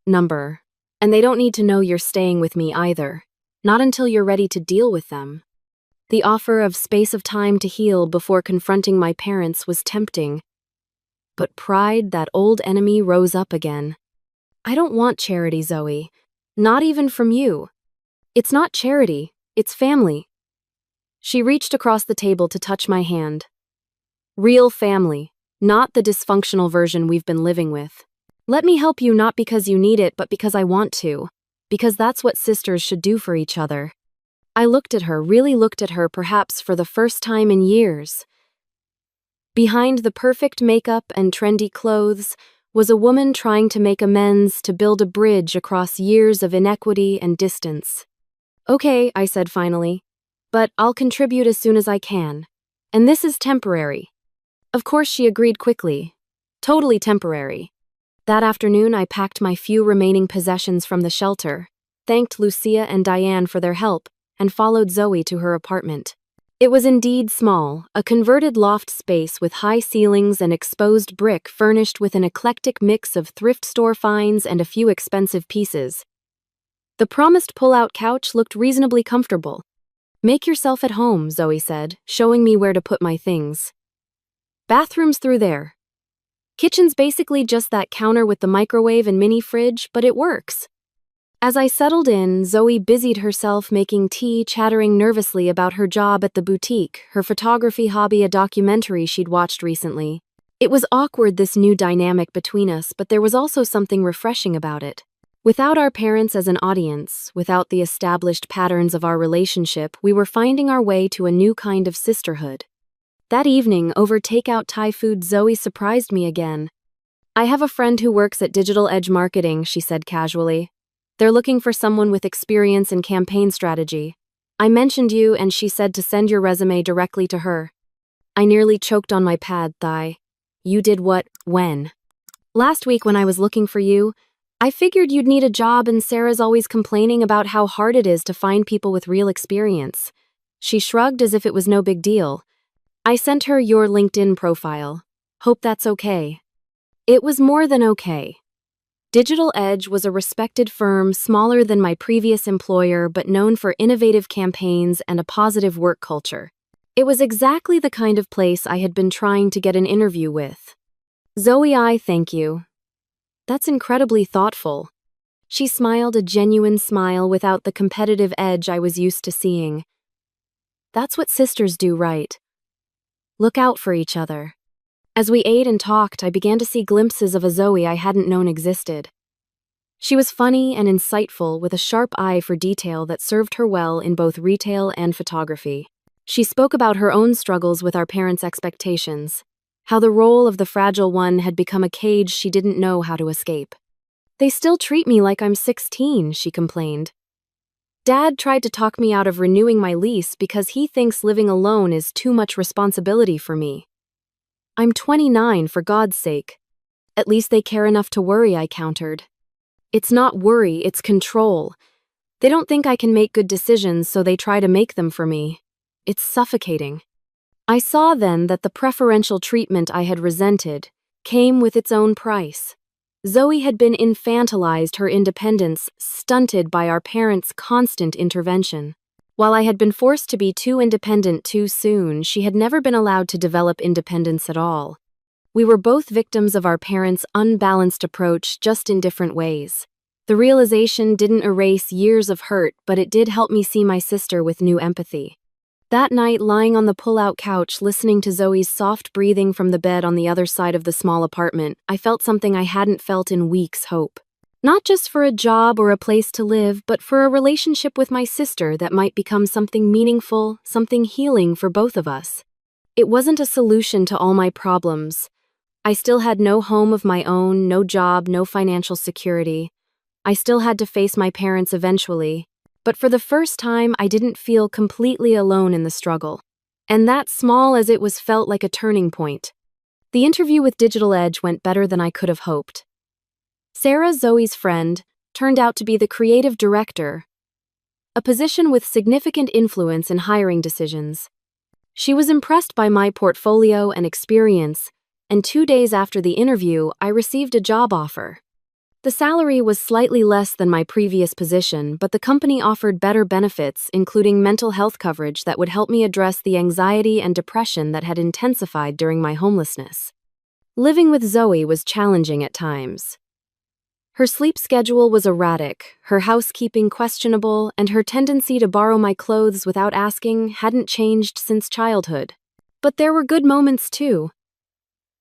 number, and they don't need to know you're staying with me either. Not until you're ready to deal with them. The offer of space of time to heal before confronting my parents was tempting. But pride, that old enemy, rose up again. I don't want charity, Zoe. Not even from you. It's not charity, it's family. She reached across the table to touch my hand. Real family, not the dysfunctional version we've been living with. Let me help you, not because you need it, but because I want to. Because that's what sisters should do for each other. I looked at her, really looked at her, perhaps for the first time in years. Behind the perfect makeup and trendy clothes was a woman trying to make amends, to build a bridge across years of inequity and distance. Okay, I said finally, but I'll contribute as soon as I can. And this is temporary. Of course, she agreed quickly. Totally temporary. That afternoon, I packed my few remaining possessions from the shelter, thanked Lucia and Diane for their help, and followed Zoe to her apartment. It was indeed small, a converted loft space with high ceilings and exposed brick, furnished with an eclectic mix of thrift store finds and a few expensive pieces. The promised pull-out couch looked reasonably comfortable. Make yourself at home, Zoe said, showing me where to put my things. Bathroom's through there. Kitchen's basically just that counter with the microwave and mini fridge, but it works. As I settled in, Zoe busied herself making tea, chattering nervously about her job at the boutique, her photography hobby, a documentary she'd watched recently. It was awkward, this new dynamic between us, but there was also something refreshing about it. Without our parents as an audience, without the established patterns of our relationship, we were finding our way to a new kind of sisterhood. That evening, over takeout Thai food, Zoe surprised me again. I have a friend who works at Digital Edge Marketing, she said casually. They're looking for someone with experience in campaign strategy. I mentioned you, and she said to send your resume directly to her. I nearly choked on my pad thigh. You did what? When? Last week when I was looking for you, I figured you'd need a job, and Sarah's always complaining about how hard it is to find people with real experience. She shrugged as if it was no big deal. I sent her your LinkedIn profile. Hope that's okay. It was more than okay. Digital Edge was a respected firm, smaller than my previous employer, but known for innovative campaigns and a positive work culture. It was exactly the kind of place I had been trying to get an interview with. Zoe, I thank you. That's incredibly thoughtful. She smiled, a genuine smile without the competitive edge I was used to seeing. That's what sisters do, right? Look out for each other. As we ate and talked, I began to see glimpses of a Zoe I hadn't known existed. She was funny and insightful, with a sharp eye for detail that served her well in both retail and photography. She spoke about her own struggles with our parents' expectations, how the role of the fragile one had become a cage she didn't know how to escape. They still treat me like I'm 16, she complained. Dad tried to talk me out of renewing my lease because he thinks living alone is too much responsibility for me. I'm 29, for God's sake. At least they care enough to worry, I countered. It's not worry, it's control. They don't think I can make good decisions, so they try to make them for me. It's suffocating. I saw then that the preferential treatment I had resented came with its own price. Zoe had been infantilized, her independence stunted by our parents' constant intervention. While I had been forced to be too independent too soon, she had never been allowed to develop independence at all. We were both victims of our parents' unbalanced approach, just in different ways. The realization didn't erase years of hurt, but it did help me see my sister with new empathy. That night, lying on the pull-out couch, listening to Zoe's soft breathing from the bed on the other side of the small apartment, I felt something I hadn't felt in weeks: hope. Not just for a job or a place to live, but for a relationship with my sister that might become something meaningful, something healing for both of us. It wasn't a solution to all my problems. I still had no home of my own, no job, no financial security. I still had to face my parents eventually. But for the first time, I didn't feel completely alone in the struggle. And that, small as it was, felt like a turning point. The interview with Digital Edge went better than I could have hoped. Sarah, Zoe's friend, turned out to be the creative director, a position with significant influence in hiring decisions. She was impressed by my portfolio and experience, and 2 days after the interview, I received a job offer. The salary was slightly less than my previous position, but the company offered better benefits, including mental health coverage that would help me address the anxiety and depression that had intensified during my homelessness. Living with Zoe was challenging at times. Her sleep schedule was erratic, her housekeeping questionable, and her tendency to borrow my clothes without asking hadn't changed since childhood. But there were good moments too.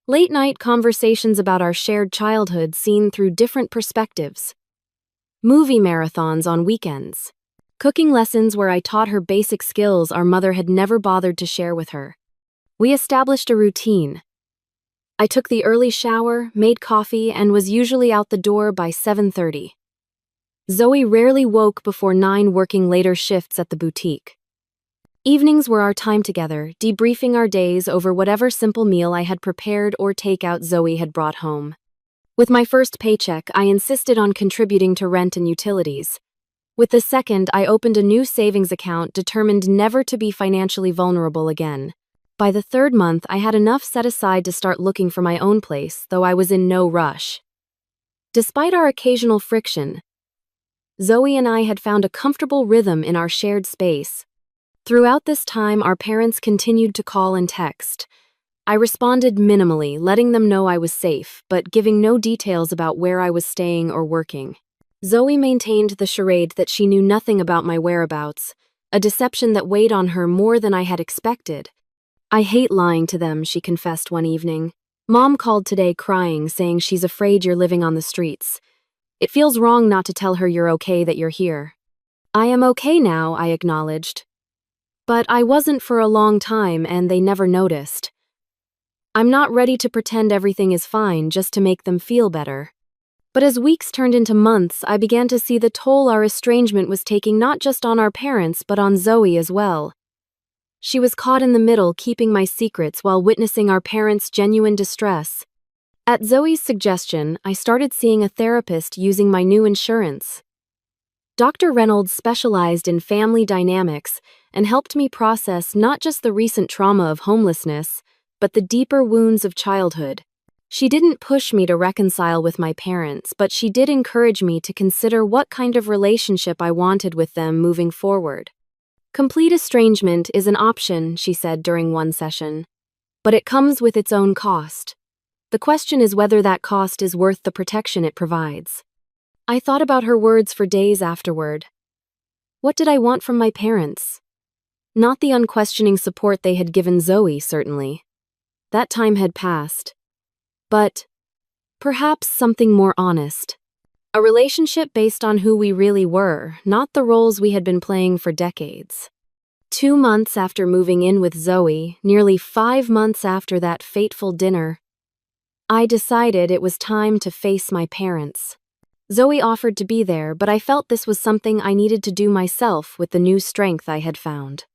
Late-night conversations about our shared childhood seen through different perspectives. Movie marathons on weekends. Cooking lessons where I taught her basic skills our mother had never bothered to share with her. We established a routine. I took the early shower, made coffee, and was usually out the door by 7:30. Zoe rarely woke before 9, working later shifts at the boutique. Evenings were our time together, debriefing our days over whatever simple meal I had prepared or takeout Zoe had brought home. With my first paycheck, I insisted on contributing to rent and utilities. With the second, I opened a new savings account, determined never to be financially vulnerable again. By the third month, I had enough set aside to start looking for my own place, though I was in no rush. Despite our occasional friction, Zoe and I had found a comfortable rhythm in our shared space. Throughout this time, our parents continued to call and text. I responded minimally, letting them know I was safe, but giving no details about where I was staying or working. Zoe maintained the charade that she knew nothing about my whereabouts, a deception that weighed on her more than I had expected. "I hate lying to them," she confessed one evening. "Mom called today crying, saying she's afraid you're living on the streets. It feels wrong not to tell her you're okay, that you're here." "I am okay now," I acknowledged. "But I wasn't for a long time, and they never noticed. I'm not ready to pretend everything is fine just to make them feel better." But as weeks turned into months, I began to see the toll our estrangement was taking, not just on our parents, but on Zoe as well. She was caught in the middle, keeping my secrets while witnessing our parents' genuine distress. At Zoe's suggestion, I started seeing a therapist using my new insurance. Dr. Reynolds specialized in family dynamics and helped me process not just the recent trauma of homelessness, but the deeper wounds of childhood. She didn't push me to reconcile with my parents, but she did encourage me to consider what kind of relationship I wanted with them moving forward. "Complete estrangement is an option," she said during one session, "but it comes with its own cost. The question is whether that cost is worth the protection it provides." I thought about her words for days afterward. What did I want from my parents? Not the unquestioning support they had given Zoe, certainly. That time had passed. But perhaps something more honest. A relationship based on who we really were, not the roles we had been playing for decades. 2 months after moving in with Zoe, nearly 5 months after that fateful dinner, I decided it was time to face my parents. Zoe offered to be there, but I felt this was something I needed to do myself with the new strength I had found.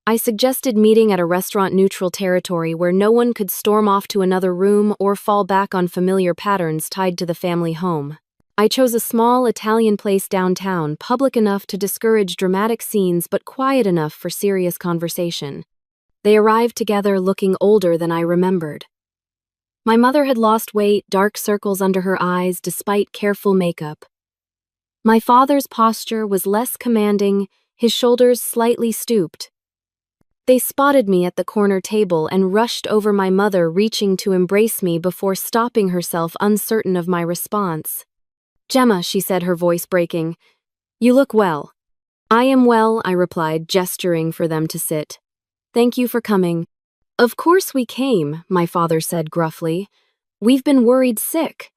I suggested meeting at a restaurant-neutral territory where no one could storm off to another room or fall back on familiar patterns tied to the family home. I chose a small Italian place downtown, public enough to discourage dramatic scenes but quiet enough for serious conversation. They arrived together looking older than I remembered. My mother had lost weight, dark circles under her eyes despite careful makeup. My father's posture was less commanding, his shoulders slightly stooped. They spotted me at the corner table and rushed over my mother, reaching to embrace me before stopping herself, uncertain of my response. "Gemma," she said, her voice breaking, "you look well." "I am well," I replied, gesturing for them to sit. "Thank you for coming." "Of course we came," my father said gruffly. "We've been worried sick.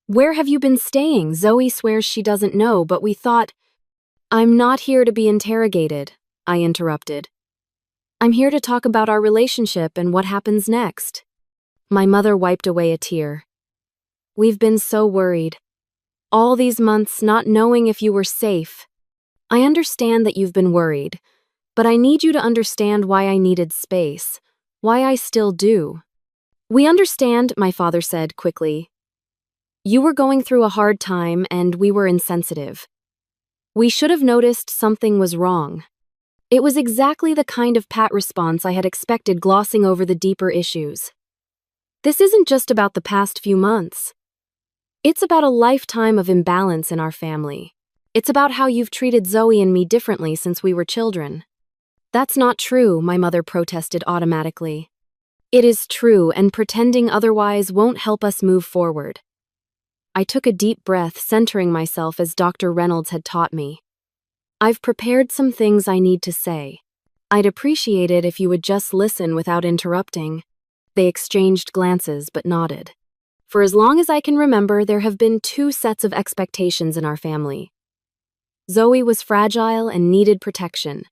Where have you been staying? Zoe swears she doesn't know, but we thought—" "I'm not here to be interrogated," I interrupted. "I'm here to talk about our relationship and what happens next." My mother wiped away a tear. "We've been so worried. All these months not knowing if you were safe. I understand that you've been worried, but I need you to understand why I needed space, why I still do." "We understand," my father said quickly. "You were going through a hard time and we were insensitive. We should have noticed something was wrong." It was exactly the kind of pat response I had expected, glossing over the deeper issues. "This isn't just about the past few months. It's about a lifetime of imbalance in our family. It's about how you've treated Zoe and me differently since we were children." "That's not true," my mother protested automatically. "It is true, and pretending otherwise won't help us move forward." I took a deep breath, centering myself as Dr. Reynolds had taught me. "I've prepared some things I need to say. I'd appreciate it if you would just listen without interrupting." They exchanged glances but nodded. "For as long as I can remember, there have been two sets of expectations in our family. Zoe was fragile and needed protection.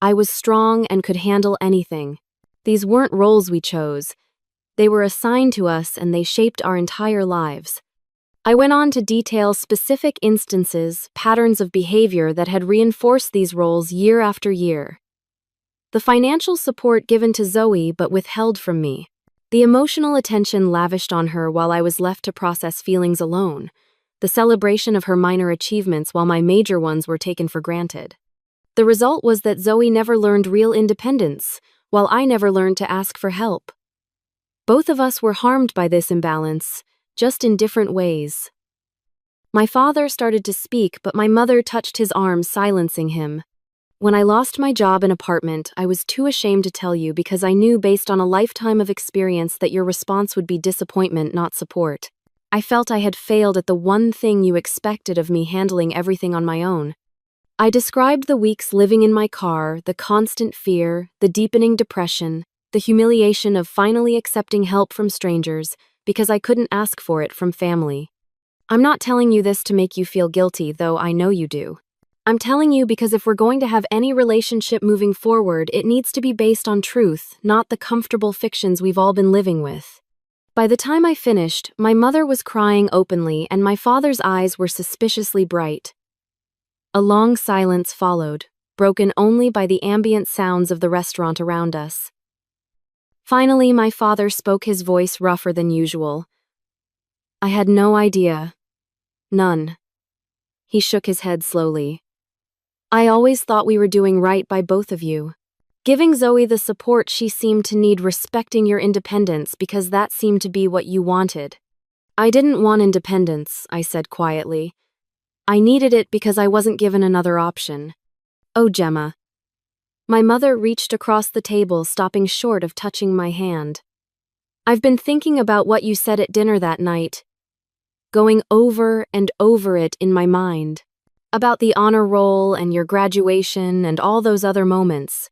I was strong and could handle anything. These weren't roles we chose. They were assigned to us and they shaped our entire lives." I went on to detail specific instances, patterns of behavior that had reinforced these roles year after year. The financial support given to Zoe but withheld from me. The emotional attention lavished on her while I was left to process feelings alone. The celebration of her minor achievements while my major ones were taken for granted. The result was that Zoe never learned real independence, while I never learned to ask for help. Both of us were harmed by this imbalance, just in different ways. My father started to speak, but my mother touched his arm, silencing him. "When I lost my job and apartment, I was too ashamed to tell you because I knew based on a lifetime of experience that your response would be disappointment, not support. I felt I had failed at the one thing you expected of me, handling everything on my own." I described the weeks living in my car, the constant fear, the deepening depression, the humiliation of finally accepting help from strangers because I couldn't ask for it from family. "I'm not telling you this to make you feel guilty, though I know you do. I'm telling you because if we're going to have any relationship moving forward, it needs to be based on truth, not the comfortable fictions we've all been living with." By the time I finished, my mother was crying openly and my father's eyes were suspiciously bright. A long silence followed, broken only by the ambient sounds of the restaurant around us. Finally, my father spoke, his voice rougher than usual. "I had no idea. None." He shook his head slowly. "I always thought we were doing right by both of you. Giving Zoe the support she seemed to need, respecting your independence because that seemed to be what you wanted." "I didn't want independence," I said quietly. "I needed it because I wasn't given another option." "Oh, Gemma." My mother reached across the table, stopping short of touching my hand. "I've been thinking about what you said at dinner that night, going over and over it in my mind, about the honor roll and your graduation and all those other moments.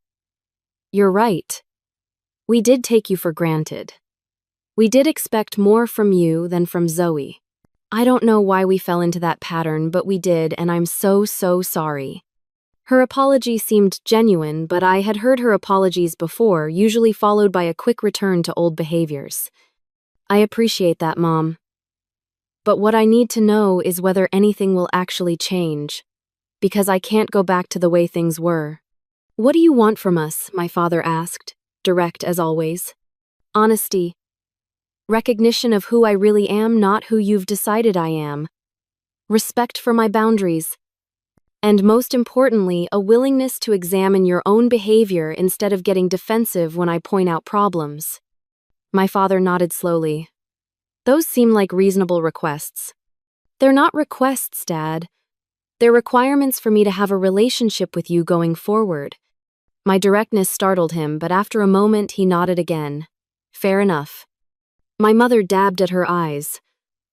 You're right. We did take you for granted. We did expect more from you than from Zoe. I don't know why we fell into that pattern, but we did, and I'm so sorry." Her apology seemed genuine, but I had heard her apologies before, usually followed by a quick return to old behaviors. "I appreciate that, Mom. But what I need to know is whether anything will actually change, because I can't go back to the way things were." "What do you want from us?" my father asked, direct as always. "Honesty. Recognition of who I really am, not who you've decided I am. Respect for my boundaries. And most importantly, a willingness to examine your own behavior instead of getting defensive when I point out problems." My father nodded slowly. "Those seem like reasonable requests." "They're not requests, Dad. They're requirements for me to have a relationship with you going forward. My directness startled him, but after a moment he nodded again. Fair enough. My mother dabbed at her eyes.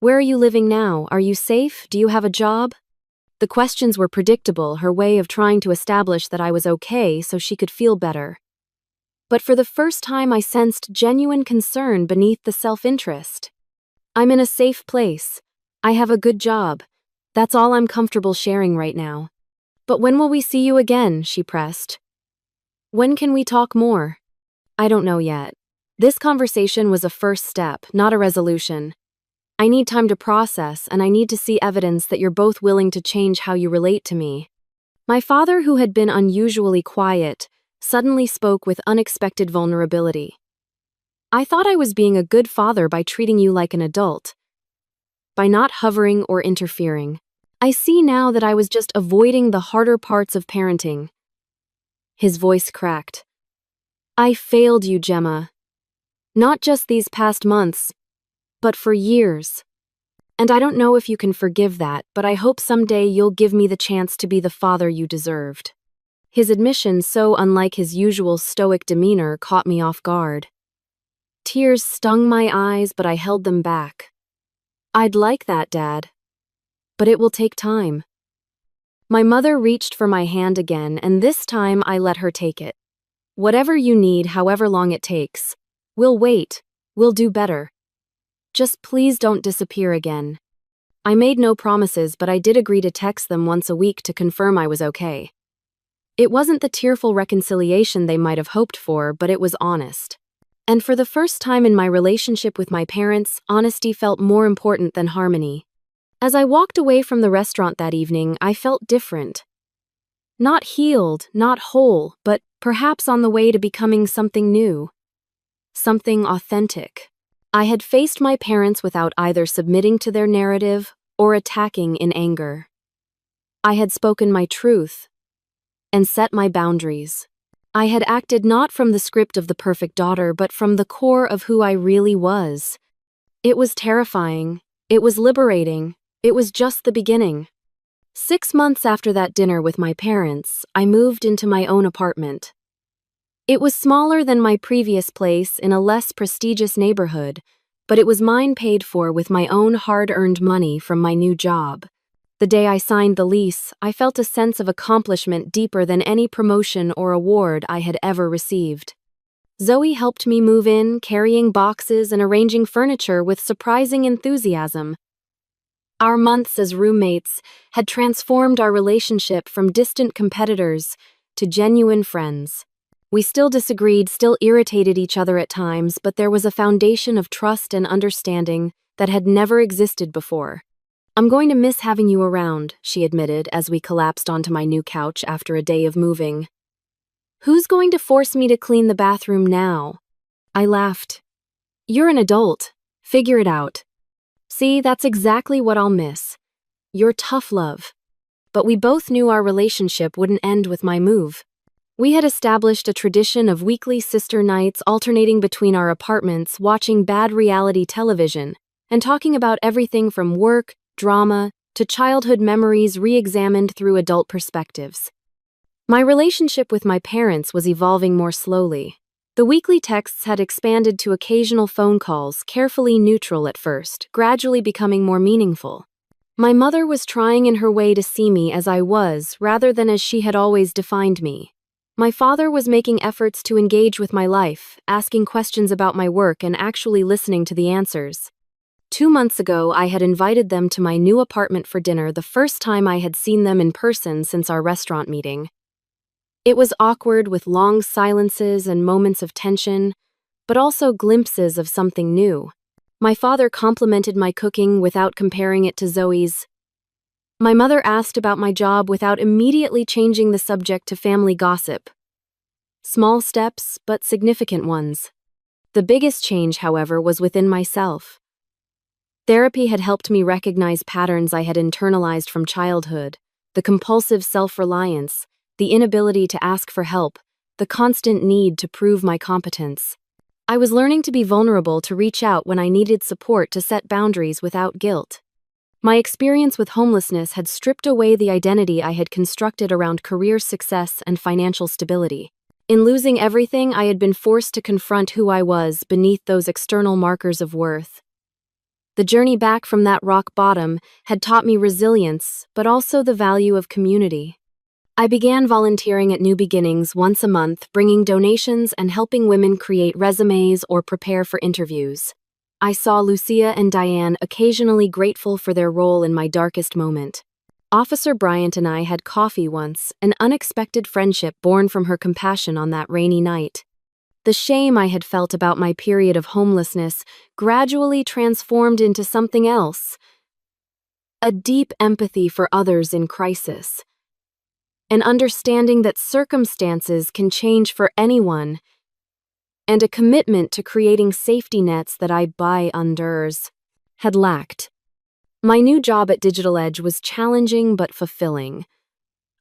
Where are you living now? Are you safe? Do you have a job? The questions were predictable, her way of trying to establish that I was okay so she could feel better. But for the first time I sensed genuine concern beneath the self-interest. I'm in a safe place. I have a good job. That's all I'm comfortable sharing right now. But when will we see you again? She pressed. When can we talk more? I don't know yet. This conversation was a first step, not a resolution. I need time to process, and I need to see evidence that you're both willing to change how you relate to me. My father, who had been unusually quiet, suddenly spoke with unexpected vulnerability. I thought I was being a good father by treating you like an adult, by not hovering or interfering. I see now that I was just avoiding the harder parts of parenting. His voice cracked. I failed you, Gemma. Not just these past months, but for years. And I don't know if you can forgive that, but I hope someday you'll give me the chance to be the father you deserved. His admission, so unlike his usual stoic demeanor, caught me off guard. Tears stung my eyes, but I held them back. I'd like that, Dad. But it will take time. My mother reached for my hand again, and this time I let her take it. Whatever you need, however long it takes. We'll wait. We'll do better. Just please don't disappear again. I made no promises, but I did agree to text them once a week to confirm I was okay. It wasn't the tearful reconciliation they might have hoped for, but it was honest. And for the first time in my relationship with my parents, honesty felt more important than harmony. As I walked away from the restaurant that evening, I felt different. Not healed, not whole, but perhaps on the way to becoming something new. Something authentic. I had faced my parents without either submitting to their narrative or attacking in anger. I had spoken my truth and set my boundaries. I had acted not from the script of the perfect daughter, but from the core of who I really was. It was terrifying. It was liberating. It was just the beginning. 6 months after that dinner with my parents, I moved into my own apartment. It was smaller than my previous place in a less prestigious neighborhood, but it was mine, paid for with my own hard-earned money from my new job. The day I signed the lease, I felt a sense of accomplishment deeper than any promotion or award I had ever received. Zoe helped me move in, carrying boxes and arranging furniture with surprising enthusiasm. Our months as roommates had transformed our relationship from distant competitors to genuine friends. We still disagreed, still irritated each other at times, but there was a foundation of trust and understanding that had never existed before. I'm going to miss having you around, she admitted as we collapsed onto my new couch after a day of moving. Who's going to force me to clean the bathroom now? I laughed. You're an adult. Figure it out. See, that's exactly what I'll miss. Your tough love. But we both knew our relationship wouldn't end with my move. We had established a tradition of weekly sister nights alternating between our apartments, watching bad reality television, and talking about everything from work, drama, to childhood memories re-examined through adult perspectives. My relationship with my parents was evolving more slowly. The weekly texts had expanded to occasional phone calls, carefully neutral at first, gradually becoming more meaningful. My mother was trying in her way to see me as I was, rather than as she had always defined me. My father was making efforts to engage with my life, asking questions about my work and actually listening to the answers. 2 months ago, I had invited them to my new apartment for dinner, the first time I had seen them in person since our restaurant meeting. It was awkward, with long silences and moments of tension, but also glimpses of something new. My father complimented my cooking without comparing it to Zoe's. My mother asked about my job without immediately changing the subject to family gossip. Small steps, but significant ones. The biggest change, however, was within myself. Therapy had helped me recognize patterns I had internalized from childhood: the compulsive self-reliance, the inability to ask for help, the constant need to prove my competence. I was learning to be vulnerable, to reach out when I needed support, to set boundaries without guilt. My experience with homelessness had stripped away the identity I had constructed around career success and financial stability. In losing everything, I had been forced to confront who I was beneath those external markers of worth. The journey back from that rock bottom had taught me resilience, but also the value of community. I began volunteering at New Beginnings once a month, bringing donations and helping women create resumes or prepare for interviews. I saw Lucia and Diane occasionally grateful for their role in my darkest moment. Officer Bryant and I had coffee once, an unexpected friendship born from her compassion on that rainy night. The shame I had felt about my period of homelessness gradually transformed into something else. A deep empathy for others in crisis. An understanding that circumstances can change for anyone, and a commitment to creating safety nets that I, by others, had lacked. My new job at Digital Edge was challenging but fulfilling.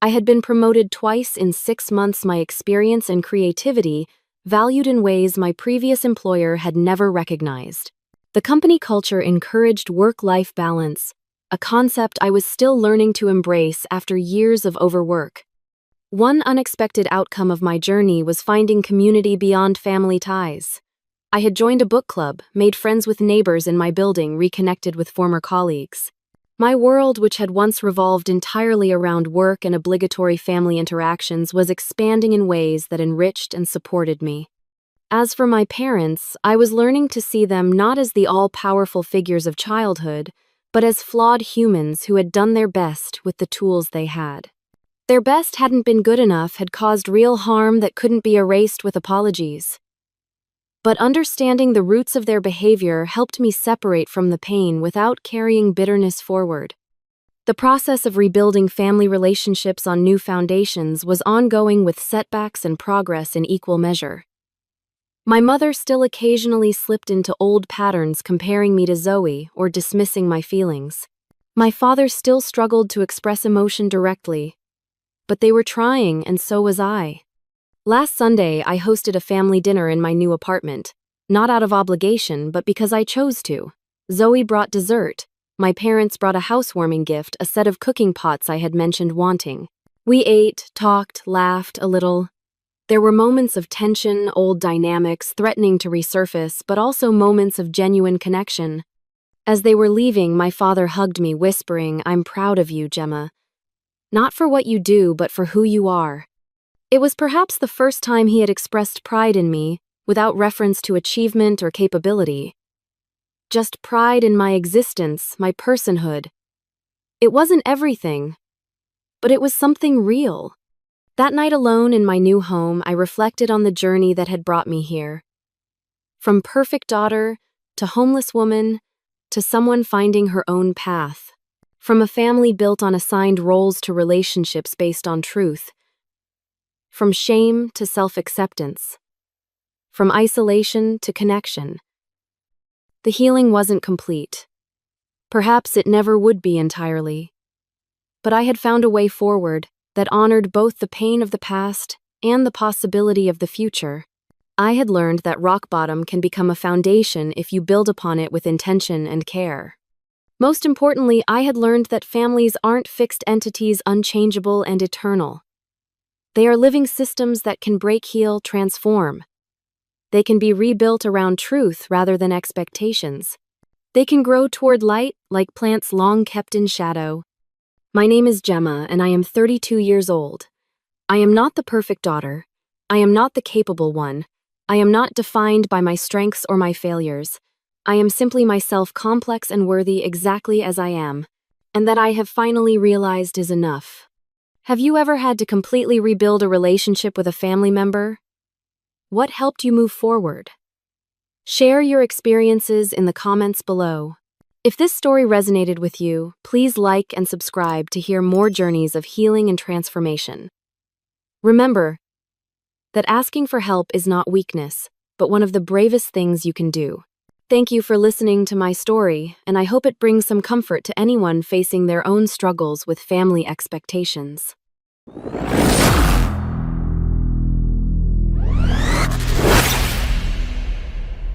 I had been promoted twice in 6 months. My experience and creativity valued in ways my previous employer had never recognized. The company culture encouraged work-life balance, a concept I was still learning to embrace after years of overwork. One unexpected outcome of my journey was finding community beyond family ties. I had joined a book club, made friends with neighbors in my building, reconnected with former colleagues. My world, which had once revolved entirely around work and obligatory family interactions, was expanding in ways that enriched and supported me. As for my parents, I was learning to see them not as the all-powerful figures of childhood, but as flawed humans who had done their best with the tools they had. Their best hadn't been good enough, had caused real harm that couldn't be erased with apologies. But understanding the roots of their behavior helped me separate from the pain without carrying bitterness forward. The process of rebuilding family relationships on new foundations was ongoing, with setbacks and progress in equal measure. My mother still occasionally slipped into old patterns, comparing me to Zoe or dismissing my feelings. My father still struggled to express emotion directly, but they were trying, and so was I. Last Sunday, I hosted a family dinner in my new apartment, not out of obligation, but because I chose to. Zoe brought dessert. My parents brought a housewarming gift, a set of cooking pots I had mentioned wanting. We ate, talked, laughed a little. There were moments of tension, old dynamics threatening to resurface, but also moments of genuine connection. As they were leaving, my father hugged me, whispering, "I'm proud of you, Gemma. Not for what you do, but for who you are." It was perhaps the first time he had expressed pride in me, without reference to achievement or capability. Just pride in my existence, my personhood. It wasn't everything, but it was something real. That night alone in my new home, I reflected on the journey that had brought me here. From perfect daughter, to homeless woman, to someone finding her own path. From a family built on assigned roles to relationships based on truth. From shame to self-acceptance. From isolation to connection. The healing wasn't complete. Perhaps it never would be entirely. But I had found a way forward that honored both the pain of the past and the possibility of the future. I had learned that rock bottom can become a foundation if you build upon it with intention and care. Most importantly, I had learned that families aren't fixed entities, unchangeable and eternal. They are living systems that can break, heal, transform. They can be rebuilt around truth rather than expectations. They can grow toward light like plants long kept in shadow. My name is Gemma, and I am 32 years old. I am not the perfect daughter. I am not the capable one. I am not defined by my strengths or my failures. I am simply myself, complex and worthy exactly as I am, and that I have finally realized is enough. Have you ever had to completely rebuild a relationship with a family member? What helped you move forward? Share your experiences in the comments below. If this story resonated with you, please like and subscribe to hear more journeys of healing and transformation. Remember that asking for help is not weakness, but one of the bravest things you can do. Thank you for listening to my story, and I hope it brings some comfort to anyone facing their own struggles with family expectations.